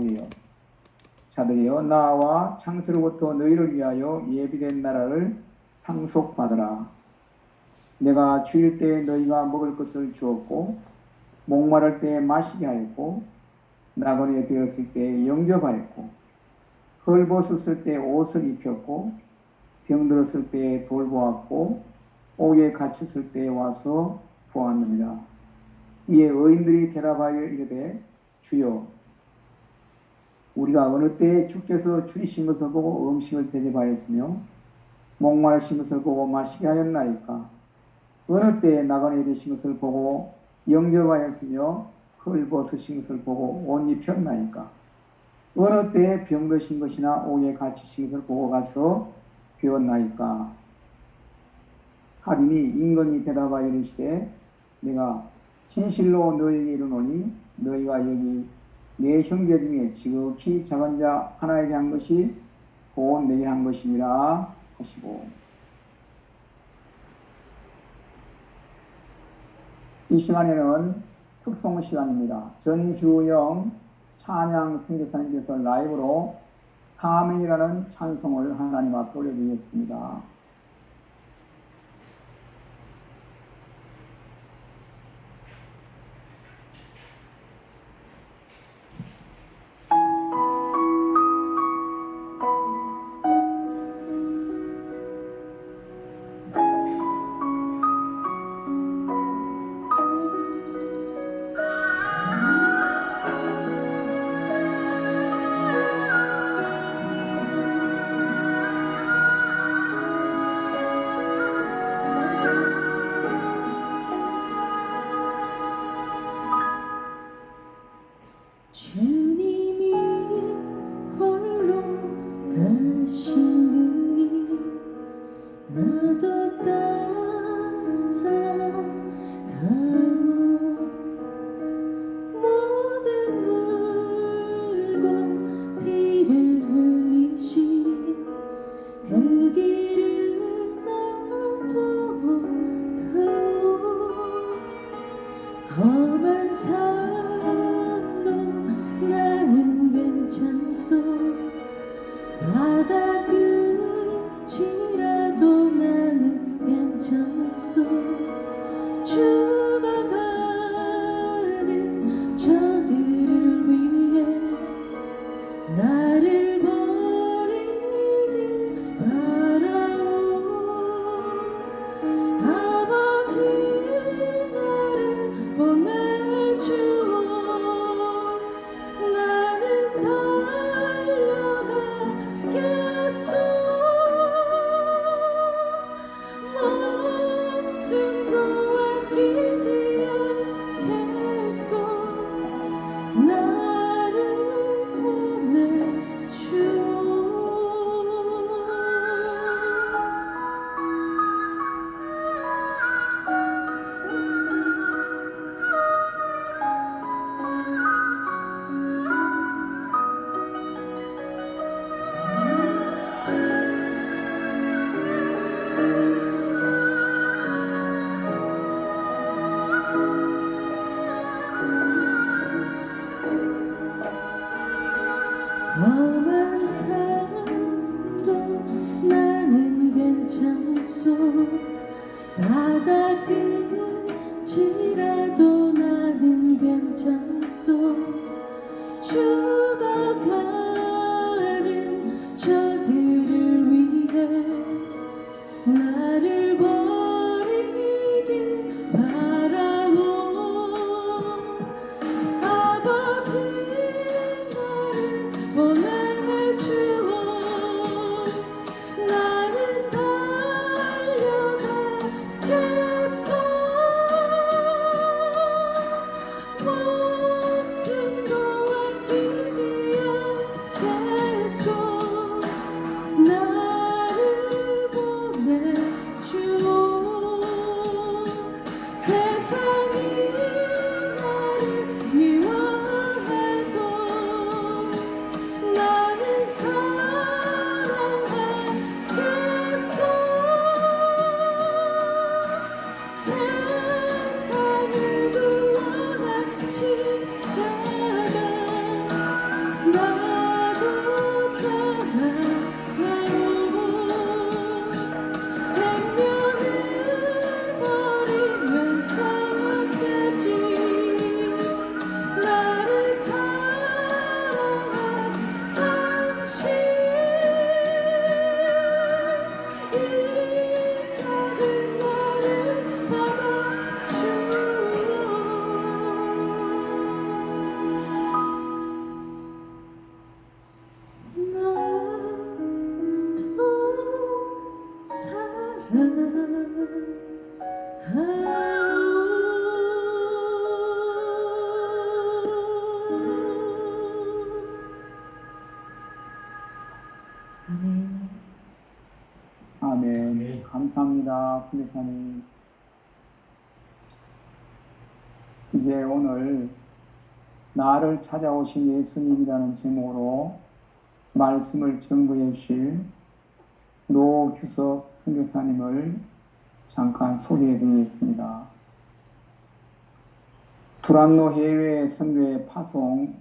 이에요. 자들이여 나와 창세로부터 너희를 위하여 예비된 나라를 상속받으라. 내가 주일 때에 너희가 먹을 것을 주었고 목마를 때에 마시게 하였고 나그네 되었을 때에 영접하였고 헐벗었을 때에 옷을 입혔고 병들었을 때에 돌보았고 옥에 갇혔을 때에 와서 보았느니라. 이에 의인들이 대답하여 이르되 주여 우리가 어느 때에 주께서 줄이신 것을 보고 음식을 대접하였으며 목마르신 것을 보고 마시게 하였나이까? 어느 때에 나그네 되신 것을 보고 영접하였으며 헐벗으신 것을 보고 옷 입혔나이까? 어느 때에 병드신 것이나 옥에 갇히신 것을 보고 가서 배웠나이까? 하리니 임금이 대답하여 이르시되 내가 진실로 너희에게 이르노니 너희가 여기 내 형제 중에 지극히 작은 자 하나에게 한 것이 곧 내게 한 것이니라 하시고, 이 시간에는 특송 시간입니다. 전주영 찬양 선교사님께서 라이브로 사명이라는 찬송을 하나님 앞에 올려드리겠습니다. 주님이 홀로 가신 그 길 나도 따라가오. 모든 물과 피를 흘리신 그 길을 나도 가오. 험한 산도 나는 괜찮소. 바다 끝이라도 나는 괜찮소. 죽어가는 저들을 위해 나를 버리길 바라오. 아버지 나를 보내주오. 나는 달려가겠소. 목숨도 아끼지 않겠소. 나를 보내주오. 험한 산도 나는 괜찮소. 바다 끝이라도 나는 괜찮소. 죽어가는 저들을 위해 나를 버리길 바라오. 아버지 나를 보내주오. 나는 달려가겠소. 목숨도 아끼지 않겠소. 나를 보내주오. 세상이 나를 미워해도 나 아멘. 감사합니다, 선교사님. 이제 오늘 나를 찾아오신 예수님이라는 제목으로 말씀을 증거해 주실 노규석 선교사님을 잠깐 소개해 드리겠습니다. 두란노 해외 선교회 파송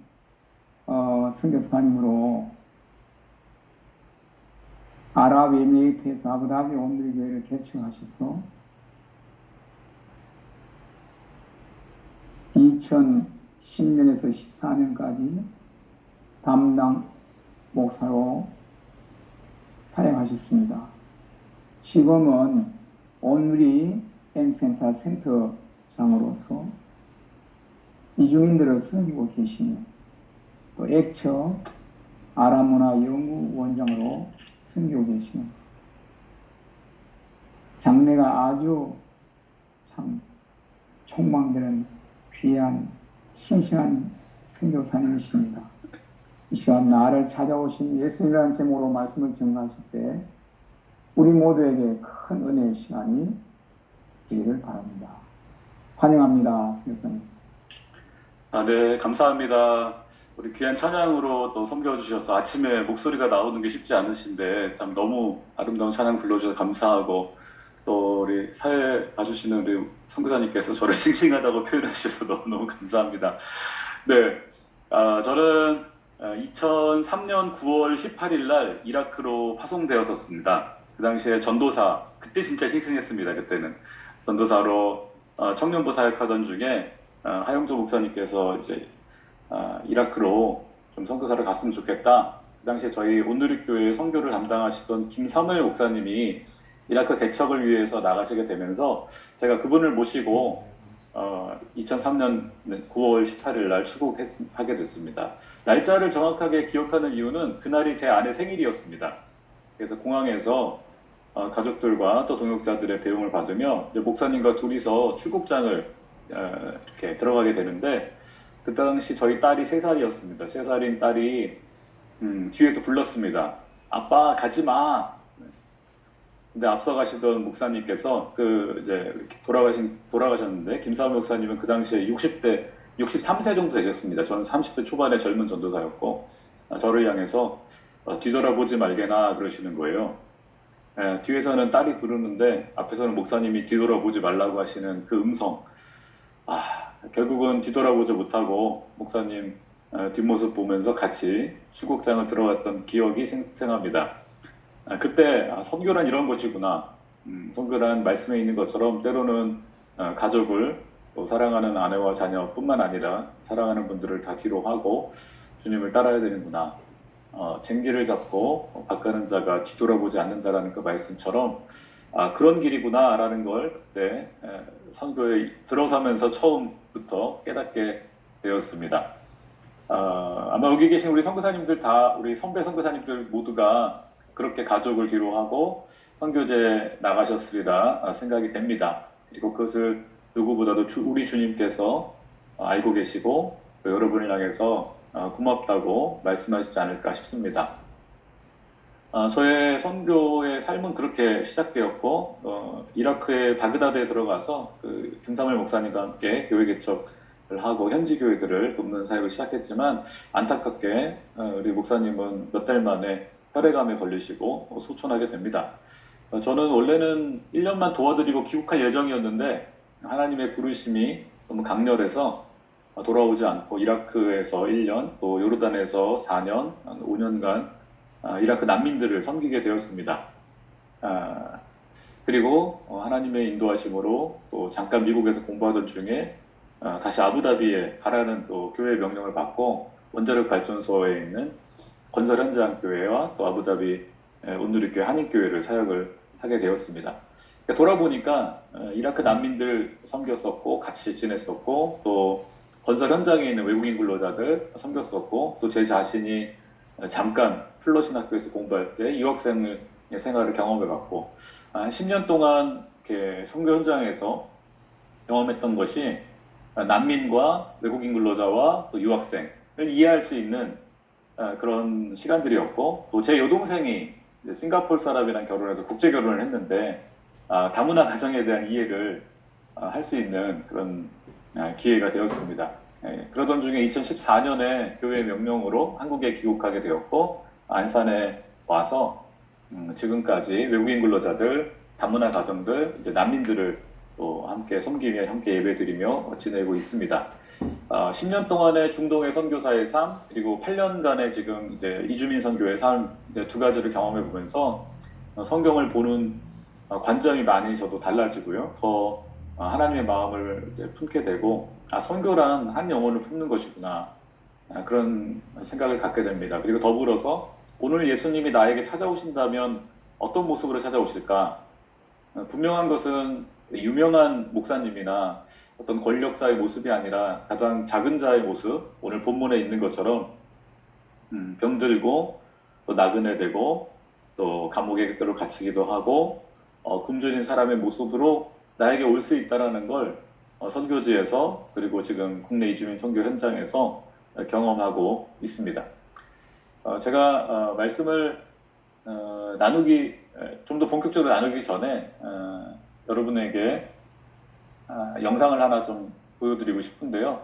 선교사님으로 아랍에미레이트에서 아부다비 온누리 교회를 개척하셔서 2010년에서 14년까지 담당 목사로 사역하셨습니다. 지금은 온누리 M센터 센터장으로서 이주민들을 섬기고 계시며 또 액처 아랍문화연구원장으로 섬기고 계시며 장래가 아주 참 촉망되는 귀한 싱싱한 선교사님이십니다. 이 시간 나를 찾아오신 예수님이라는 제목으로 말씀을 전하실 때 우리 모두에게 큰 은혜의 시간이 되기를 바랍니다. 환영합니다, 선교사님. 네, 감사합니다. 우리 귀한 찬양으로 또 섬겨주셔서 아침에 목소리가 나오는 게 쉽지 않으신데 참 너무 아름다운 찬양 불러주셔서 감사하고 또 우리 사회 봐주시는 우리 선교사님께서 저를 싱싱하다고 표현해 주셔서 너무너무 감사합니다. 네, 저는 2003년 9월 18일 날 이라크로 파송되었었습니다. 그 당시에 전도사, 그때 진짜 싱싱했습니다. 그때는 전도사로 청년부 사역하던 중에 하영조 목사님께서 이제 이라크로 좀 선교사를 갔으면 좋겠다. 그 당시에 저희 온누리교회 선교를 담당하시던 김사무엘 목사님이 이라크 개척을 위해서 나가시게 되면서 제가 그분을 모시고 2003년 9월 18일 날 출국하게 됐습니다. 날짜를 정확하게 기억하는 이유는 그날이 제 아내 생일이었습니다. 그래서 공항에서 가족들과 또 동역자들의 배웅을 받으며 목사님과 둘이서 출국장을 이렇게 들어가게 되는데 그 당시 저희 딸이 3살이었습니다. 3살인 딸이 뒤에서 불렀습니다. 아빠 가지 마. 근데 앞서 가시던 목사님께서 이제 돌아가셨는데 김사무 목사님은 그 당시에 63세 정도 되셨습니다. 저는 30대 초반의 젊은 전도사였고 저를 향해서 뒤돌아보지 말게나 그러시는 거예요. 뒤에서는 딸이 부르는데 앞에서는 목사님이 뒤돌아보지 말라고 하시는 그 음성. 결국은 뒤돌아보지 못하고 목사님 뒷모습 보면서 같이 출국장을 들어갔던 기억이 생생합니다. 그때 선교란 이런 것이구나. 선교란 말씀에 있는 것처럼 때로는 가족을 또 사랑하는 아내와 자녀뿐만 아니라 사랑하는 분들을 다 뒤로 하고 주님을 따라야 되는구나. 쟁기를 잡고 바가는 자가 뒤돌아보지 않는다라는 그 말씀처럼 그런 길이구나 라는 걸 그때 선교에 들어서면서 처음부터 깨닫게 되었습니다. 아마 여기 계신 우리 선교사님들 다 우리 선배 선교사님들 모두가 그렇게 가족을 뒤로 하고 선교제 나가셨으리라 생각이 됩니다. 그리고 그것을 누구보다도 우리 주님께서 알고 계시고 여러분을 향해서 고맙다고 말씀하시지 않을까 싶습니다. 저의 선교의 삶은 그렇게 시작되었고 이라크의 바그다드에 들어가서 김사무엘 목사님과 함께 교회 개척을 하고 현지 교회들을 돕는 사역을 시작했지만 안타깝게 우리 목사님은 몇 달 만에 혈액암에 걸리시고 소천하게 됩니다. 저는 원래는 1년만 도와드리고 귀국할 예정이었는데 하나님의 부르심이 너무 강렬해서 돌아오지 않고 이라크에서 1년, 또 요르단에서 4년, 5년간 이라크 난민들을 섬기게 되었습니다. 그리고 하나님의 인도하심으로 또 잠깐 미국에서 공부하던 중에 다시 아부다비에 가라는 또 교회 명령을 받고 원자력 발전소에 있는 건설 현장 교회와 또 아부다비 온누리교회 한인교회를 사역을 하게 되었습니다. 그러니까 돌아보니까 이라크 난민들 섬겼었고 같이 지냈었고 또 건설 현장에 있는 외국인 근로자들 섬겼었고 또 제 자신이 잠깐 플러신 학교에서 공부할 때 유학생 생활을 경험해봤고 10년 동안 이렇게 선교 현장에서 경험했던 것이 난민과 외국인 근로자와 또 유학생을 이해할 수 있는 그런 시간들이었고 또 제 여동생이 이제 싱가포르 사람이랑 결혼해서 국제 결혼을 했는데 다문화 가정에 대한 이해를 할 수 있는 그런 기회가 되었습니다. 예, 그러던 중에 2014년에 교회의 명령으로 한국에 귀국하게 되었고 안산에 와서 지금까지 외국인 근로자들, 다문화 가정들, 이제 난민들을 또 함께 섬기며 함께 예배드리며 지내고 있습니다. 10년 동안의 중동의 선교사의 삶, 그리고 8년간의 지금 이제 이주민 선교의 삶, 이제 두 가지를 경험해 보면서 성경을 보는 관점이 많이 저도 달라지고요. 더 하나님의 마음을 이제 품게 되고, 선교란 한 영혼을 품는 것이구나. 그런 생각을 갖게 됩니다. 그리고 더불어서 오늘 예수님이 나에게 찾아오신다면 어떤 모습으로 찾아오실까? 분명한 것은 유명한 목사님이나 어떤 권력자의 모습이 아니라 가장 작은 자의 모습, 오늘 본문에 있는 것처럼 병들고 또 나그네 되고 또 감옥에 끌어 갇히기도 하고 굶주린 사람의 모습으로 나에게 올 수 있다는 걸 선교지에서 그리고 지금 국내 이주민 선교 현장에서 경험하고 있습니다. 제가 말씀을 나누기 좀 더 본격적으로 나누기 전에 여러분에게 영상을 하나 좀 보여드리고 싶은데요.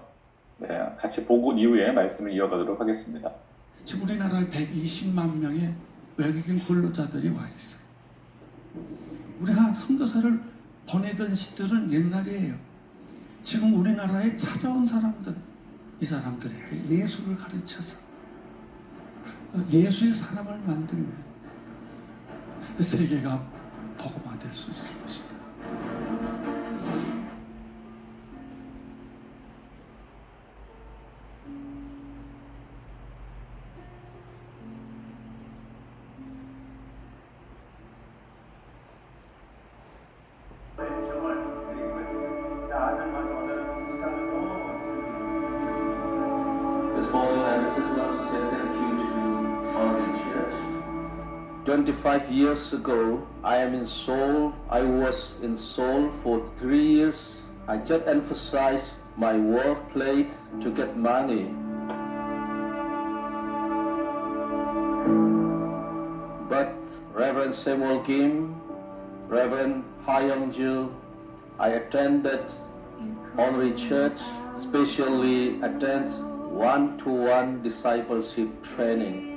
네, 같이 보고 이후에 말씀을 이어가도록 하겠습니다. 지금 우리나라에 120만 명의 외국인 근로자들이 와 있어요. 우리가 선교사를 보내던 시들은 옛날이에요. 지금 우리나라에 찾아온 사람들, 이 사람들에게 예수를 가르쳐서 예수의 사람을 만들면 세계가 복음화될 수 있을 것이다. This morning I just want to say thank you to Holy Church. 25 years ago, I am in Seoul. I was in Seoul for 3 years. I just emphasized my work plate to get money. But Reverend Samuel Kim, Reverend Ha Young-ju, I attended Holy Church, especially attend one-to-one discipleship training.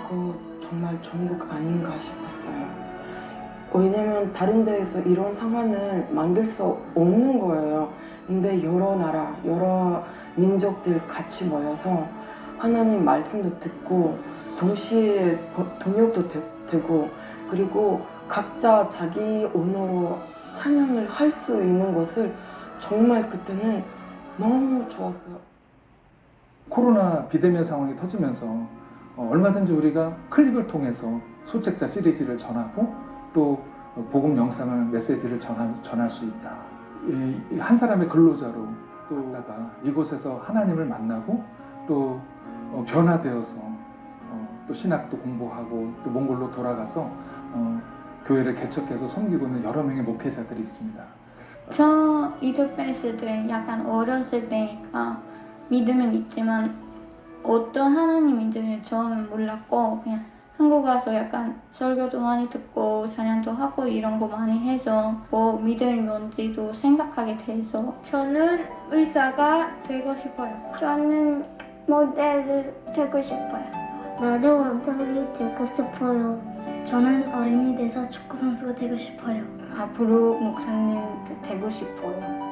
이거 정말 전국 아닌가 싶었어요. 왜냐면 다른 데에서 이런 상황을 만들 수 없는 거예요. 근데 여러 나라, 여러 민족들 같이 모여서 하나님 말씀도 듣고 동시에 번역도 되고 그리고 각자 자기 언어로 찬양을 할 수 있는 것을 정말 그때는 너무 좋았어요. 코로나 비대면 상황이 터지면서 얼마든지 우리가 클릭을 통해서 소책자 시리즈를 전하고 또 복음 영상을 메시지를 전할 수 있다. 한 사람의 근로자로 또 이곳에서 하나님을 만나고 또 변화되어서 또 신학도 공부하고 또 몽골로 돌아가서 교회를 개척해서 섬기고 있는 여러 명의 목회자들이 있습니다. 저 이두페이스 때 약간 어렸을 때니까 믿음은 있지만 어떤 하나님인지는 처음엔 몰랐고 그냥 한국 와서 약간 설교도 많이 듣고 찬양도 하고 이런 거 많이 해서 뭐 믿음이 뭔지도 생각하게 돼서 저는 의사가 되고 싶어요. 저는 모델을 되고 싶어요. 나도 원장이 되고 싶어요. 저는 어른이 돼서 축구 선수가 되고 싶어요. 앞으로 목사님 되고 싶어요.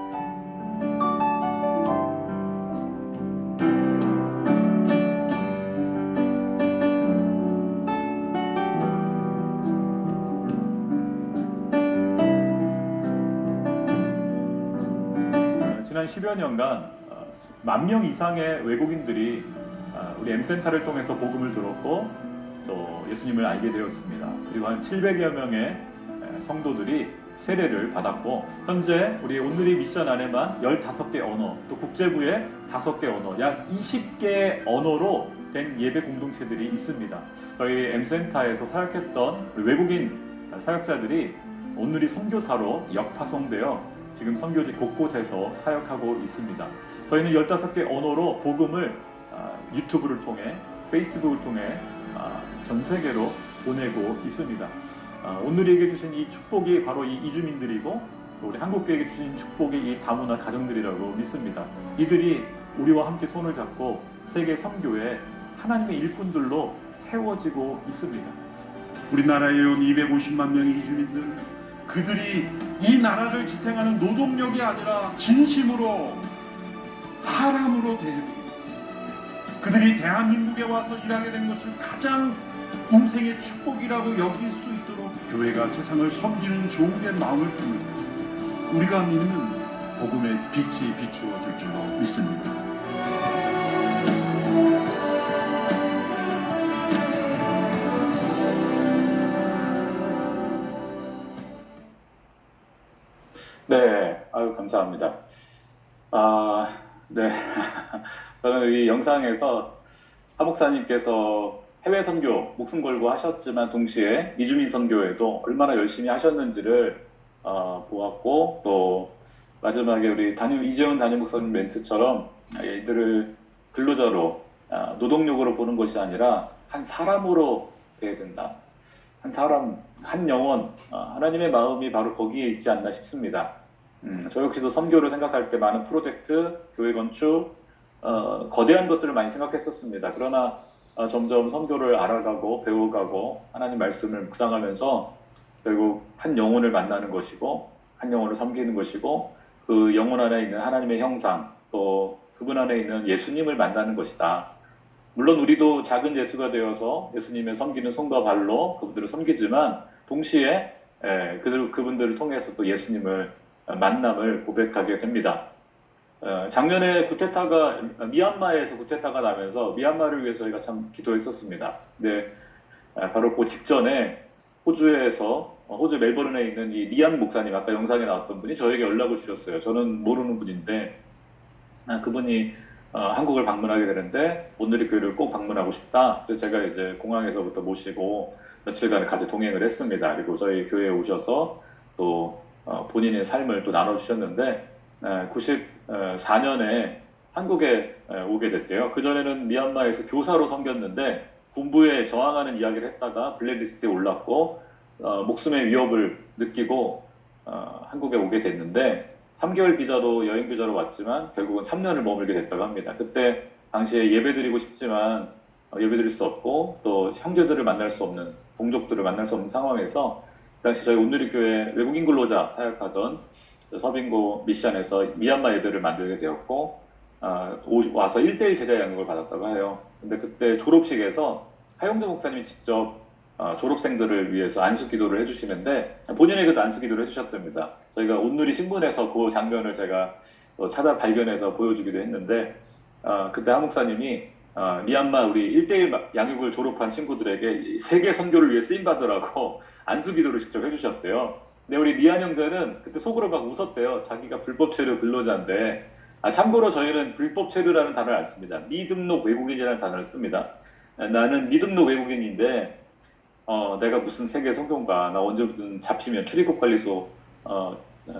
지난 10여 년간 10,000명 이상의 외국인들이 우리 M센터를 통해서 복음을 들었고 또 예수님을 알게 되었습니다. 그리고 한 700여 명의 성도들이 세례를 받았고 현재 우리 오늘의 미션 안에만 15개 언어, 또 국제부에 5개 언어, 약 20개 언어로 된 예배 공동체들이 있습니다. 저희 M센터에서 사역했던 외국인 사역자들이 오늘이 선교사로 역파송되어 지금 선교지 곳곳에서 사역하고 있습니다. 저희는 15개 언어로 복음을 유튜브를 통해, 페이스북을 통해 전 세계로 보내고 있습니다. 오늘에게 주신 이 축복이 바로 이 이주민들이고 또 우리 한국교회에게 주신 축복이 이 다문화 가정들이라고 믿습니다. 이들이 우리와 함께 손을 잡고 세계 선교에 하나님의 일꾼들로 세워지고 있습니다. 우리나라에 온 250만 명의 이주민들, 그들이 이 나라를 지탱하는 노동력이 아니라 진심으로 사람으로 대해드립니다. 그들이 대한민국에 와서 일하게 된 것을 가장 인생의 축복이라고 여길 수 있도록 교회가 세상을 섬기는 종된 마음을 품을 때 우리가 믿는 복음의 빛이 비추어 줄 줄로 믿습니다. 네, 아유, 감사합니다. 네. 저는 이 영상에서 하 목사님께서 해외 선교 목숨 걸고 하셨지만 동시에 이주민 선교에도 얼마나 열심히 하셨는지를 보았고, 또 마지막에 우리 이재훈 담임 목사님 멘트처럼 이들을 근로자로 노동력으로 보는 것이 아니라 한 사람으로 돼야 된다. 한 사람, 한 영혼, 하나님의 마음이 바로 거기에 있지 않나 싶습니다. 저 역시도 선교를 생각할 때 많은 프로젝트, 교회 건축, 거대한 것들을 많이 생각했었습니다. 그러나 점점 선교를 알아가고 배워가고 하나님 말씀을 묵상하면서 결국 한 영혼을 만나는 것이고 한 영혼을 섬기는 것이고 그 영혼 안에 있는 하나님의 형상, 또 그분 안에 있는 예수님을 만나는 것이다. 물론 우리도 작은 예수가 되어서 예수님의 섬기는 손과 발로 그분들을 섬기지만 동시에 그분들을 통해서 또 예수님을 만남을 고백하게 됩니다. 작년에 미얀마에서 쿠데타가 나면서 미얀마를 위해서 저희가 참 기도했었습니다. 근데 바로 그 직전에 호주 멜버른에 있는 이 리안 목사님, 아까 영상에 나왔던 분이 저에게 연락을 주셨어요. 저는 모르는 분인데 그분이 한국을 방문하게 되는데 오늘의 교회를 꼭 방문하고 싶다. 그래서 제가 이제 공항에서부터 모시고 며칠간 같이 동행을 했습니다. 그리고 저희 교회에 오셔서 또 본인의 삶을 또 나눠주셨는데 94년에 한국에 오게 됐대요. 그전에는 미얀마에서 교사로 섬겼는데 군부에 저항하는 이야기를 했다가 블랙리스트에 올랐고 목숨의 위협을 느끼고 한국에 오게 됐는데 3개월 비자로 여행 비자로 왔지만 결국은 3년을 머물게 됐다고 합니다. 그때 당시에 예배드리고 싶지만 예배드릴 수 없고 또 형제들을 만날 수 없는, 동족들을 만날 수 없는 상황에서 그 당시 저희 온누리 교회 외국인 근로자 사역하던 서빙고 미션에서 미얀마 예배를 만들게 되었고 와서 1:1 제자 양육을 받았다고 해요. 근데 그때 졸업식에서 하용재 목사님이 직접 졸업생들을 위해서 안수기도를 해주시는데 본인의 그 안수기도를 해주셨답니다. 저희가 온누리 신문에서 그 장면을 제가 또 찾아 발견해서 보여주기도 했는데 그때 하 목사님이 미얀마 우리 1:1 양육을 졸업한 친구들에게 세계 선교를 위해 쓰임받으라고 안수기도를 직접 해주셨대요. 근데 우리 미안 형제는 그때 속으로 막 웃었대요. 자기가 불법 체류 근로자인데 참고로 저희는 불법 체류라는 단어를 안 씁니다. 미등록 외국인이라는 단어를 씁니다. 나는 미등록 외국인인데 내가 무슨 세계 선교인가, 나 언제든 잡히면 출입국 관리소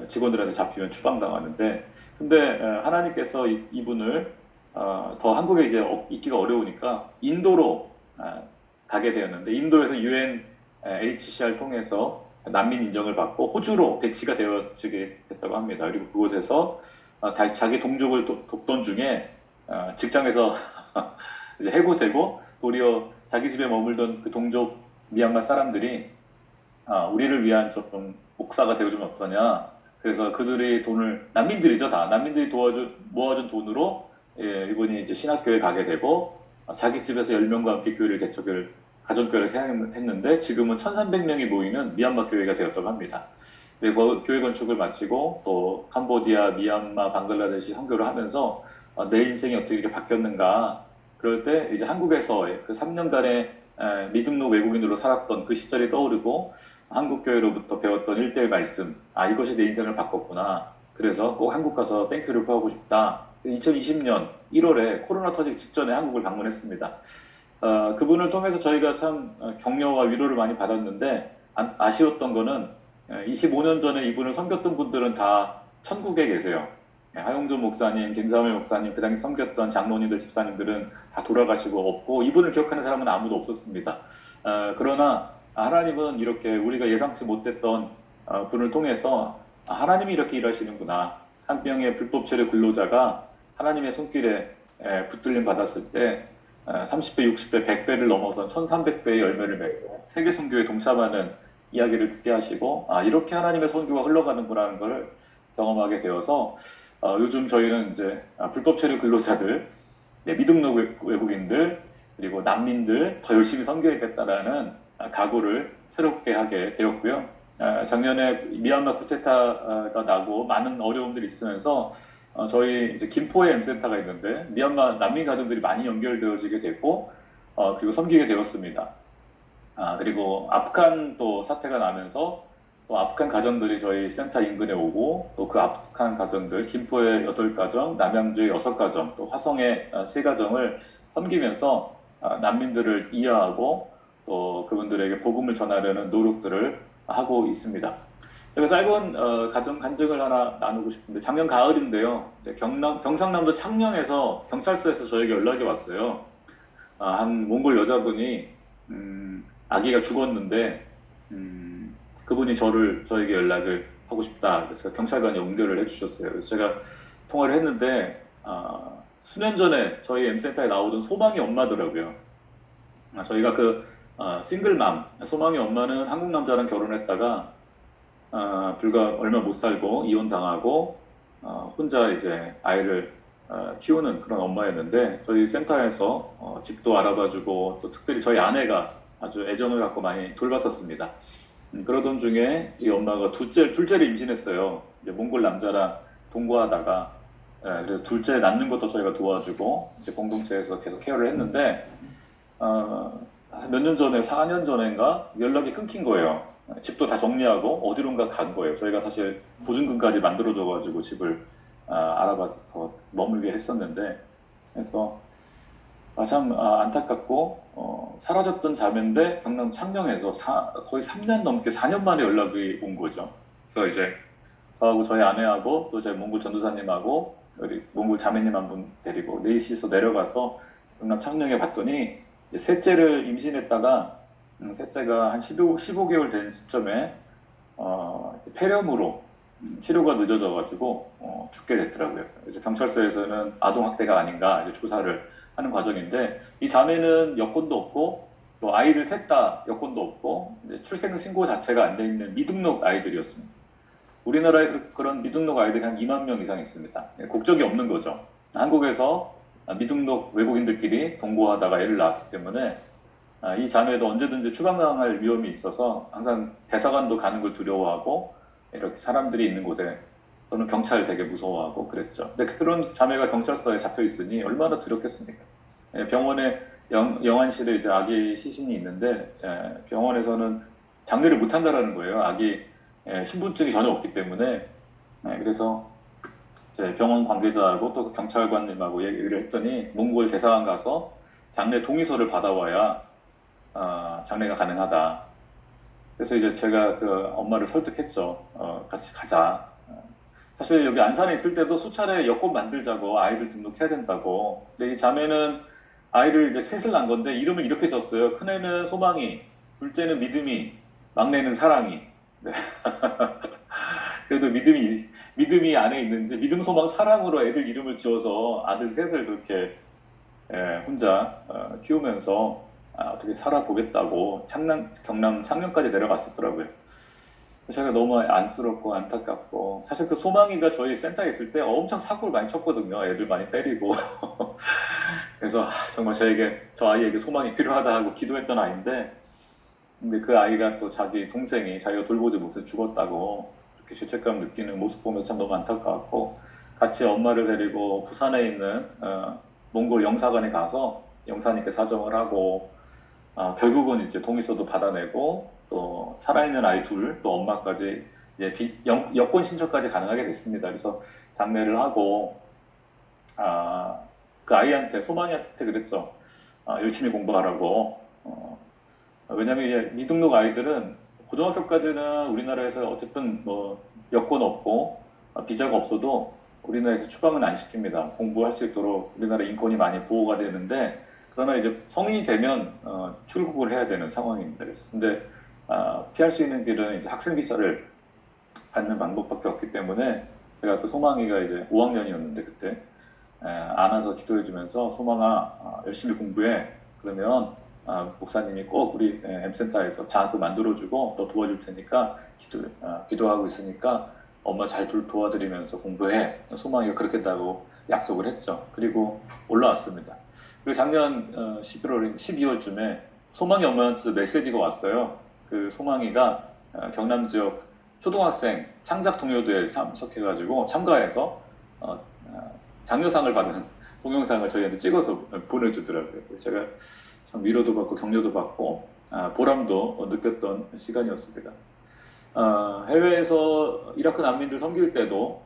직원들한테 잡히면 추방당하는데, 근데 하나님께서 이분을 더 한국에 이제 있기가 어려우니까 인도로 가게 되었는데 인도에서 UNHCR 통해서 난민 인정을 받고 호주로 배치가 되어지게 됐다고 합니다. 그리고 그곳에서 다시 자기 동족을 돕던 중에 직장에서 이제 해고되고 도리어 자기 집에 머물던 그 동족 미얀마 사람들이 우리를 위한 좀 목사가 되어주면 어떠냐. 그래서 그들이 돈을, 난민들이죠 다, 난민들이 모아준 돈으로 이분이 이제 신학교에 가게 되고 자기 집에서 10명과 함께 교회를 개척을 가정교회를 했는데 지금은 1,300명이 모이는 미얀마 교회가 되었다고 합니다. 그리고 교회 건축을 마치고 또 캄보디아, 미얀마, 방글라데시 선교를 하면서 내 인생이 어떻게 이렇게 바뀌었는가. 그럴 때 이제 한국에서 그 3년간의 미등록 외국인으로 살았던 그 시절이 떠오르고 한국 교회로부터 배웠던 1대1 말씀, 이것이 내 인생을 바꿨구나. 그래서 꼭 한국 가서 땡큐를 표하고 싶다. 2020년 1월에 코로나 터지기 직전에 한국을 방문했습니다. 그분을 통해서 저희가 참 격려와 위로를 많이 받았는데 아쉬웠던 거는 25년 전에 이분을 섬겼던 분들은 다 천국에 계세요. 하용준 목사님, 김사월 목사님, 그 당시 섬겼던 장로님들, 집사님들은 다 돌아가시고 없고 이분을 기억하는 사람은 아무도 없었습니다. 그러나 하나님은 이렇게 우리가 예상치 못했던 분을 통해서 하나님이 이렇게 일하시는구나. 한 명의 불법 체류 근로자가 하나님의 손길에 붙들림 받았을 때 30배, 60배, 100배를 넘어선 1300배의 열매를 맺고 세계 선교에 동참하는 이야기를 듣게 하시고 이렇게 하나님의 선교가 흘러가는구나라는 걸 경험하게 되어서 요즘 저희는 이제 불법 체류 근로자들, 미등록 외국인들, 그리고 난민들 더 열심히 섬겨야겠다라는 각오를 새롭게 하게 되었고요. 작년에 미얀마 쿠데타가 나고 많은 어려움들이 있으면서 저희 이제 김포에 M센터가 있는데 미얀마 난민 가정들이 많이 연결되어지게 됐고 그리고 섬기게 되었습니다. 그리고 아프간 또 사태가 나면서 또 아프간 가정들이 저희 센터 인근에 오고 또 그 아프간 가정들 김포의 8가정, 남양주의 6가정, 또 화성의 3가정을 섬기면서 난민들을 이해하고 또 그분들에게 복음을 전하려는 노력들을 하고 있습니다. 제가 짧은 가정 간증을 하나 나누고 싶은데 작년 가을인데요. 경상남도 창녕에서 경찰서에서 저에게 연락이 왔어요. 한 몽골 여자분이 아기가 죽었는데 그분이 저에게 연락을 하고 싶다. 그래서 경찰관이 연결을 해주셨어요. 그래서 제가 통화를 했는데 수년 전에 저희 M센터에 나오던 소망이 엄마더라고요. 저희가 싱글맘, 소망이 엄마는 한국 남자랑 결혼했다가 불과 얼마 못 살고 이혼당하고 혼자 이제 아이를 키우는 그런 엄마였는데 저희 센터에서 집도 알아봐주고 또 특별히 저희 아내가 아주 애정을 갖고 많이 돌봤었습니다. 그러던 중에 이 엄마가 둘째를 임신했어요. 이제 몽골 남자랑 동거하다가 그래서 둘째 낳는 것도 저희가 도와주고 이제 공동체에서 계속 케어를 했는데 몇 년 전에 4년 전인가 연락이 끊긴 거예요. 집도 다 정리하고 어디론가 간 거예요. 저희가 사실 보증금까지 만들어줘가지고 집을 알아봐서 머물게 했었는데 그래서 참 안타깝고 사라졌던 자매인데 경남 창녕에서 거의 3년 넘게 4년 만에 연락이 온 거죠. 그래서 이제 저하고 저희 아내하고 또 저희 몽골 전도사님하고 우리 몽골 자매님 한 분 데리고 넷이서 내려가서 경남 창녕에 봤더니 셋째를 임신했다가 셋째가 한 15개월 된 시점에 폐렴으로 치료가 늦어져가지고 죽게 됐더라고요. 그래서 경찰서에서는 아동학대가 아닌가 이제 조사를 하는 과정인데 이 자매는 여권도 없고 또 아이들 셋 다 여권도 없고 출생신고 자체가 안 돼 있는 미등록 아이들이었습니다. 우리나라에 그런 미등록 아이들이 한 2만 명 이상 있습니다. 국적이 없는 거죠. 한국에서 미등록 외국인들끼리 동거하다가 애를 낳았기 때문에 이 자매도 언제든지 추방당할 위험이 있어서 항상 대사관도 가는 걸 두려워하고 이렇게 사람들이 있는 곳에 또는 경찰 되게 무서워하고 그랬죠. 근데 그런 자매가 경찰서에 잡혀 있으니 얼마나 두렵겠습니까? 병원에 영안실에 이제 아기 시신이 있는데 병원에서는 장례를 못 한다라는 거예요. 아기 신분증이 전혀 없기 때문에 그래서 병원 관계자하고 또 경찰관님하고 얘기를 했더니 몽골 대사관 가서 장례 동의서를 받아와야 장례가 가능하다. 그래서 이제 제가 그 엄마를 설득했죠. 같이 가자. 사실 여기 안산에 있을 때도 수차례 여권 만들자고 아이들 등록해야 된다고. 근데 이 자매는 아이를 이제 셋을 낳은 건데 이름을 이렇게 줬어요. 큰애는 소망이, 둘째는 믿음이, 막내는 사랑이. 네. 그래도 믿음이 안에 있는지 믿음, 소망, 사랑으로 애들 이름을 지어서 아들 셋을 그렇게 혼자 키우면서 어떻게 살아보겠다고 경남 창녕까지 내려갔었더라고요. 제가 너무 안쓰럽고 안타깝고 사실 그 소망이가 저희 센터에 있을 때 엄청 사고를 많이 쳤거든요. 애들 많이 때리고 그래서 정말 저 아이에게 소망이 필요하다 하고 기도했던 아이인데 근데 그 아이가 또 자기 동생이 자기가 돌보지 못해 죽었다고 그 죄책감 느끼는 모습 보면서 참 너무 안타까웠고, 같이 엄마를 데리고 부산에 있는 몽골 영사관에 가서 영사님께 사정을 하고, 결국은 이제 동의서도 받아내고 또 살아있는 아이 둘, 또 엄마까지 이제 여권 신청까지 가능하게 됐습니다. 그래서 장례를 하고 그 아이한테, 소망이한테 그랬죠. 열심히 공부하라고. 왜냐면 이제 미등록 아이들은 고등학교까지는 우리나라에서 어쨌든 뭐 여권 없고 비자가 없어도 우리나라에서 추방은 안 시킵니다. 공부할 수 있도록 우리나라 인권이 많이 보호가 되는데, 그러나 이제 성인이 되면 출국을 해야 되는 상황입니다. 근데 피할 수 있는 길은 이제 학생 비자를 받는 방법밖에 없기 때문에, 제가 그 소망이가 이제 5학년이었는데 그때 안아서 기도해주면서, 소망아 열심히 공부해. 그러면 목사님이 꼭 우리 M센터에서 장학금 만들어주고 또 도와줄 테니까 기도하고 있으니까 엄마 잘 도와드리면서 공부해. 소망이가 그렇게 했다고 약속을 했죠. 그리고 올라왔습니다. 그리고 작년 12월쯤에 소망이 엄마한테서 메시지가 왔어요. 그 소망이가 경남 지역 초등학생 창작 동요대회에 참석해가지고 참가해서 장려상을 받은 동영상을 저희한테 찍어서 보내주더라고요. 그래서 제가 참 위로도 받고 격려도 받고 보람도 느꼈던 시간이었습니다. 해외에서 이라크 난민들 섬길 때도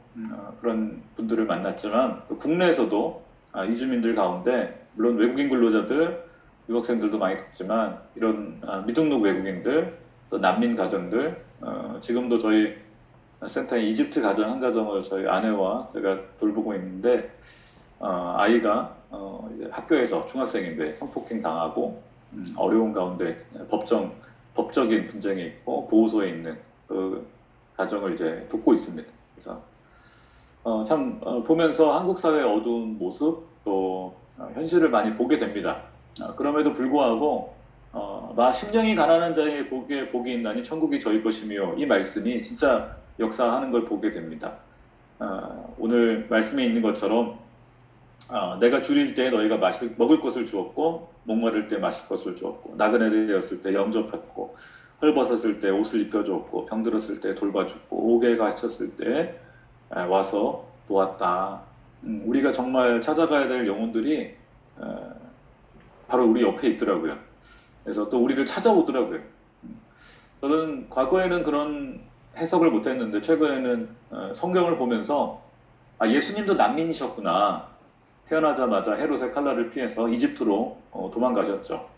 그런 분들을 만났지만, 또 국내에서도 이주민들 가운데 물론 외국인 근로자들, 유학생들도 많이 돕지만, 이런 미등록 외국인들, 또 난민 가정들, 지금도 저희 센터에 이집트 가정 한 가정을 저희 아내와 제가 돌보고 있는데, 아이가 이제 학교에서 중학생인데 성폭행 당하고 어려운 가운데 법적인 분쟁이 있고 보호소에 있는 그 가정을 이제 돕고 있습니다. 그래서 참 보면서 한국 사회의 어두운 모습, 또 현실을 많이 보게 됩니다. 그럼에도 불구하고 나 심령이 가난한 자의 복이 있나니 천국이 저희 것이며, 이 말씀이 진짜 역사하는 걸 보게 됩니다. 오늘 말씀에 있는 것처럼 내가 줄일 때 너희가 먹을 것을 주었고, 목마를 때 마실 것을 주었고, 나그네 되었을 때 영접했고, 헐벗었을 때 옷을 입혀주었고, 병들었을 때 돌봐줬고, 옥에 갇혔을 때 와서 도왔다. 우리가 정말 찾아가야 될 영혼들이 바로 우리 옆에 있더라고요. 그래서 또 우리를 찾아오더라고요. 저는 과거에는 그런 해석을 못했는데, 최근에는 성경을 보면서 예수님도 난민이셨구나. 태어나자마자 헤롯의 칼날을 피해서 이집트로 도망가셨죠.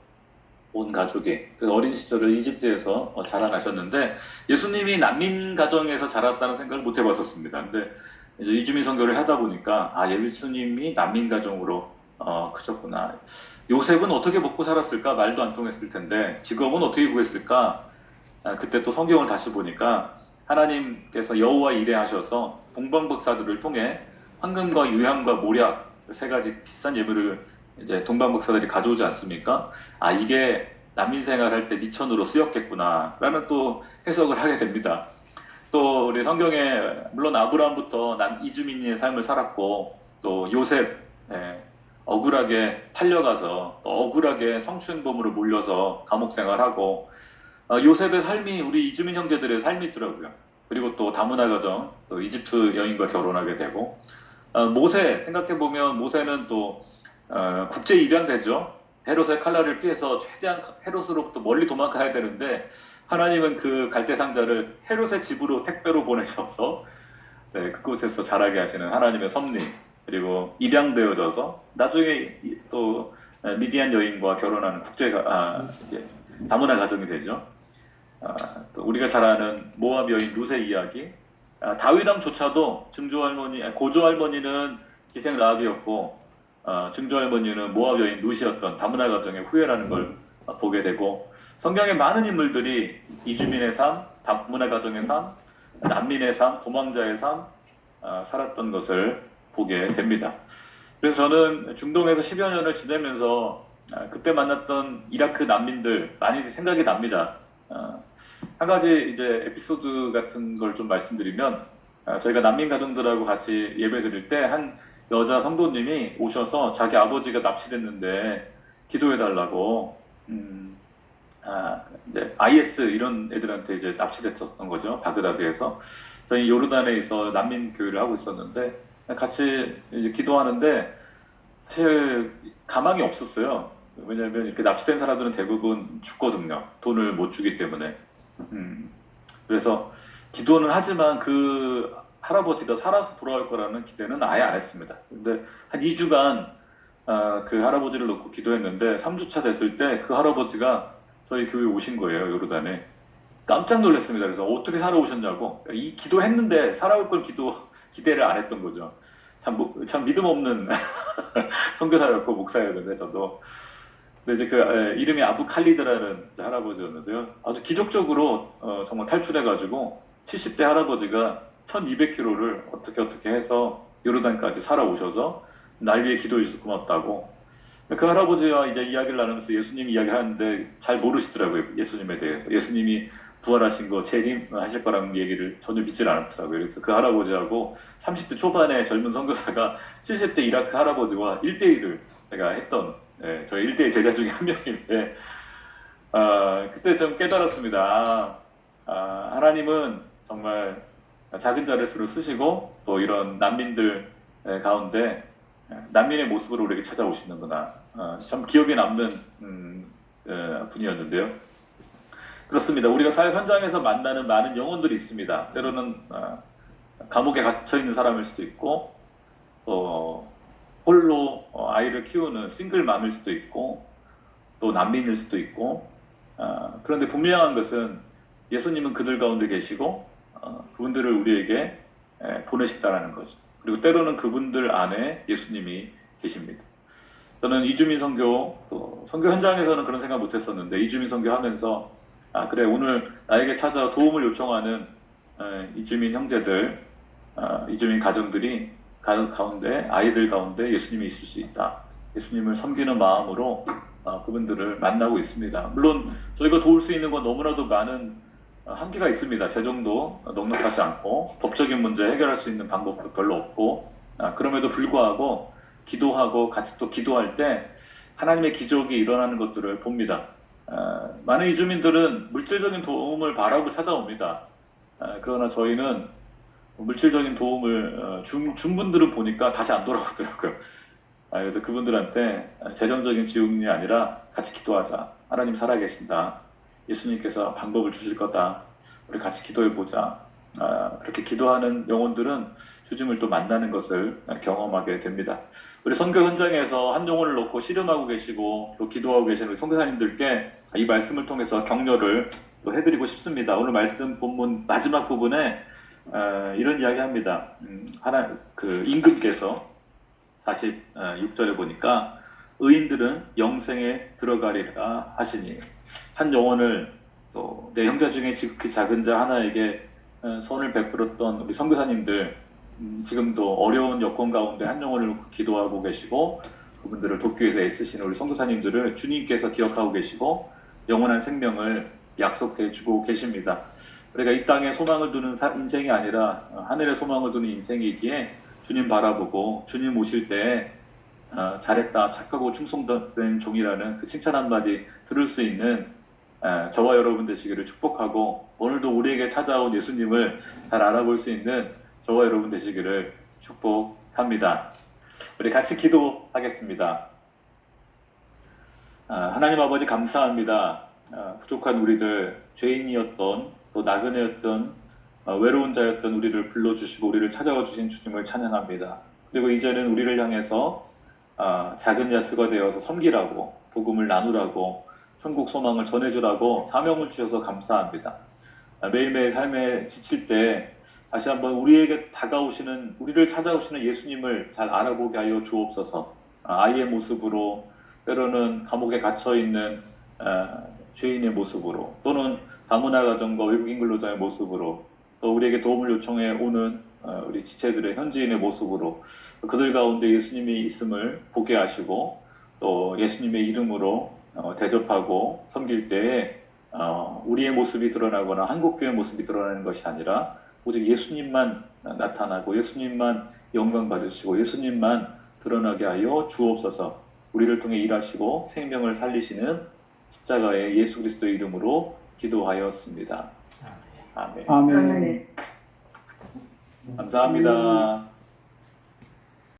온 가족이. 그래서 어린 시절을 이집트에서 자라나셨는데, 예수님이 난민 가정에서 자랐다는 생각을 못 해봤었습니다. 근데 이제 이주민 선교를 하다 보니까 예수님이 난민 가정으로 크셨구나. 요셉은 어떻게 먹고 살았을까? 말도 안 통했을 텐데 직업은 어떻게 구했을까? 그때 또 성경을 다시 보니까 하나님께서 여호와 이레하셔서 동방박사들을 통해 황금과 유향과 모략 세 가지 비싼 예물을 이제 동방박사들이 가져오지 않습니까? 이게 난민 생활할 때 미천으로 쓰였겠구나라는 또 해석을 하게 됩니다. 또 우리 성경에 물론 아브라함부터 이주민의 삶을 살았고, 또 요셉 억울하게 팔려가서 또 억울하게 성추행범으로 몰려서 감옥 생활하고, 요셉의 삶이 우리 이주민 형제들의 삶이더라고요. 그리고 또 다문화 가정, 또 이집트 여인과 결혼하게 되고, 모세 생각해보면 모세는 또 국제 입양되죠. 헤롯의 칼날을 피해서 최대한 헤롯으로부터 멀리 도망가야 되는데, 하나님은 그 갈대상자를 헤롯의 집으로 택배로 보내셔서 그곳에서 자라게 하시는 하나님의 섭리, 그리고 입양되어져서 나중에 또 미디안 여인과 결혼하는 다문화 가정이 되죠. 또 우리가 잘 아는 모압 여인 룻의 이야기, 다윗왕조차도 고조 할머니는 기생 라합이었고, 증조 할머니는 모압 여인 룻이었던 다문화 가정의 후예라는 걸 보게 되고, 성경의 많은 인물들이 이주민의 삶, 다문화 가정의 삶, 난민의 삶, 도망자의 삶 살았던 것을 보게 됩니다. 그래서 저는 중동에서 10여 년을 지내면서 그때 만났던 이라크 난민들 많이 생각이 납니다. 한 가지 이제 에피소드 같은 걸 좀 말씀드리면, 저희가 난민 가정들하고 같이 예배 드릴 때 한 여자 성도님이 오셔서 자기 아버지가 납치됐는데 기도해달라고, 이제 IS 이런 애들한테 이제 납치됐었던 거죠. 바그다드에서. 저희 요르단에서 난민 교회를 하고 있었는데 같이 이제 기도하는데 사실 가망이 없었어요. 왜냐하면 이렇게 납치된 사람들은 대부분 죽거든요. 돈을 못 주기 때문에. 그래서 기도는 하지만 그 할아버지가 살아서 돌아올 거라는 기대는 아예 안 했습니다. 근데 한 2주간 그 할아버지를 놓고 기도했는데 3주차 됐을 때 그 할아버지가 저희 교회에 오신 거예요. 요르단에. 깜짝 놀랐습니다. 그래서 어떻게 살아오셨냐고. 이 기도했는데 살아올 걸 기대를 안 했던 거죠. 참 믿음 없는 선교사였고 목사였는데 저도. 근데 이제 그 이름이 아부 칼리드라는 할아버지였는데요. 아주 기적적으로 정말 탈출해가지고 70대 할아버지가 1200km를 어떻게 해서 요르단까지 살아오셔서 날 위해 기도해 주셔서 고맙다고. 그 할아버지와 이제 이야기를 나누면서 예수님 이야기를 하는데 잘 모르시더라고요. 예수님에 대해서. 예수님이 부활하신 거, 재림하실 거라는 얘기를 전혀 믿질 않았더라고요. 그래서 그 할아버지하고 30대 초반의 젊은 선교사가 70대 이라크 할아버지와 1대1을 제가 했던 저희 1대1 제자 중에 한 명인데 그때 좀 깨달았습니다. 하나님은 정말 작은 자를 수로 쓰시고 또 이런 난민들 가운데 난민의 모습으로 우리에게 찾아오시는구나. 참 기억에 남는 분이었는데요. 그렇습니다. 우리가 사회 현장에서 만나는 많은 영혼들이 있습니다. 때로는 감옥에 갇혀 있는 사람일 수도 있고 홀로 아이를 키우는 싱글맘일 수도 있고 또 난민일 수도 있고 그런데 분명한 것은 예수님은 그들 가운데 계시고 그분들을 우리에게 보내신다는 거죠. 그리고 때로는 그분들 안에 예수님이 계십니다. 저는 이주민 선교, 또 선교 현장에서는 그런 생각 못 했었는데 이주민 선교 하면서 그래 오늘 나에게 찾아 도움을 요청하는 이주민 형제들, 이주민 가정들이 가운데 아이들 가운데 예수님이 있을 수 있다. 예수님을 섬기는 마음으로 그분들을 만나고 있습니다. 물론 저희가 도울 수 있는 건 너무나도 많은 한계가 있습니다. 재정도 넉넉하지 않고 법적인 문제 해결할 수 있는 방법도 별로 없고 그럼에도 불구하고 기도하고 같이 또 기도할 때 하나님의 기적이 일어나는 것들을 봅니다. 많은 이주민들은 물질적인 도움을 바라고 찾아옵니다. 그러나 저희는 물질적인 도움을 준 분들을 보니까 다시 안 돌아오더라고요. 그래서 그분들한테 재정적인 지원이 아니라 같이 기도하자. 하나님 살아계신다. 예수님께서 방법을 주실 거다. 우리 같이 기도해보자. 그렇게 기도하는 영혼들은 주님을 또 만나는 것을 경험하게 됩니다. 우리 선교 현장에서 한 영혼을 놓고 씨름하고 계시고 또 기도하고 계시는 우리 선교사님들께 이 말씀을 통해서 격려를 또 해드리고 싶습니다. 오늘 말씀 본문 마지막 부분에 이런 이야기합니다. 그 임금께서 46절에 보니까 의인들은 영생에 들어가리라 하시니 한 영혼을 또 내 형제 중에 지극히 작은 자 하나에게 선을 베풀었던 우리 선교사님들 지금도 어려운 여건 가운데 한 영혼을 기도하고 계시고 그분들을 돕기 위해서 애쓰시는 우리 선교사님들을 주님께서 기억하고 계시고 영원한 생명을 약속해 주고 계십니다. 우리가 이 땅에 소망을 두는 인생이 아니라 하늘에 소망을 두는 인생이기에 주님 바라보고 주님 오실 때 잘했다, 착하고 충성된 종이라는 그 칭찬 한마디 들을 수 있는 저와 여러분 되시기를 축복하고 오늘도 우리에게 찾아온 예수님을 잘 알아볼 수 있는 저와 여러분 되시기를 축복합니다. 우리 같이 기도하겠습니다. 하나님 아버지 감사합니다. 부족한 우리들, 죄인이었던 또 나그네였던 외로운 자였던 우리를 불러주시고 우리를 찾아와 주신 주님을 찬양합니다. 그리고 이제는 우리를 향해서 작은 야수가 되어서 섬기라고 복음을 나누라고 천국 소망을 전해주라고 사명을 주셔서 감사합니다. 매일매일 삶에 지칠 때 다시 한번 우리에게 다가오시는 우리를 찾아오시는 예수님을 잘 알아보게 하여 주옵소서. 아이의 모습으로 때로는 감옥에 갇혀있는 죄인의 모습으로 또는 다문화 가정과 외국인 근로자의 모습으로 또 우리에게 도움을 요청해 오는 우리 지체들의 현지인의 모습으로 그들 가운데 예수님이 있음을 보게 하시고 또 예수님의 이름으로 대접하고 섬길 때에 우리의 모습이 드러나거나 한국교회의 모습이 드러나는 것이 아니라 오직 예수님만 나타나고 예수님만 영광 받으시고 예수님만 드러나게 하여 주옵소서. 우리를 통해 일하시고 생명을 살리시는 십자가의 예수 그리스도의 이름으로 기도하였습니다. 아멘. 아멘. 감사합니다.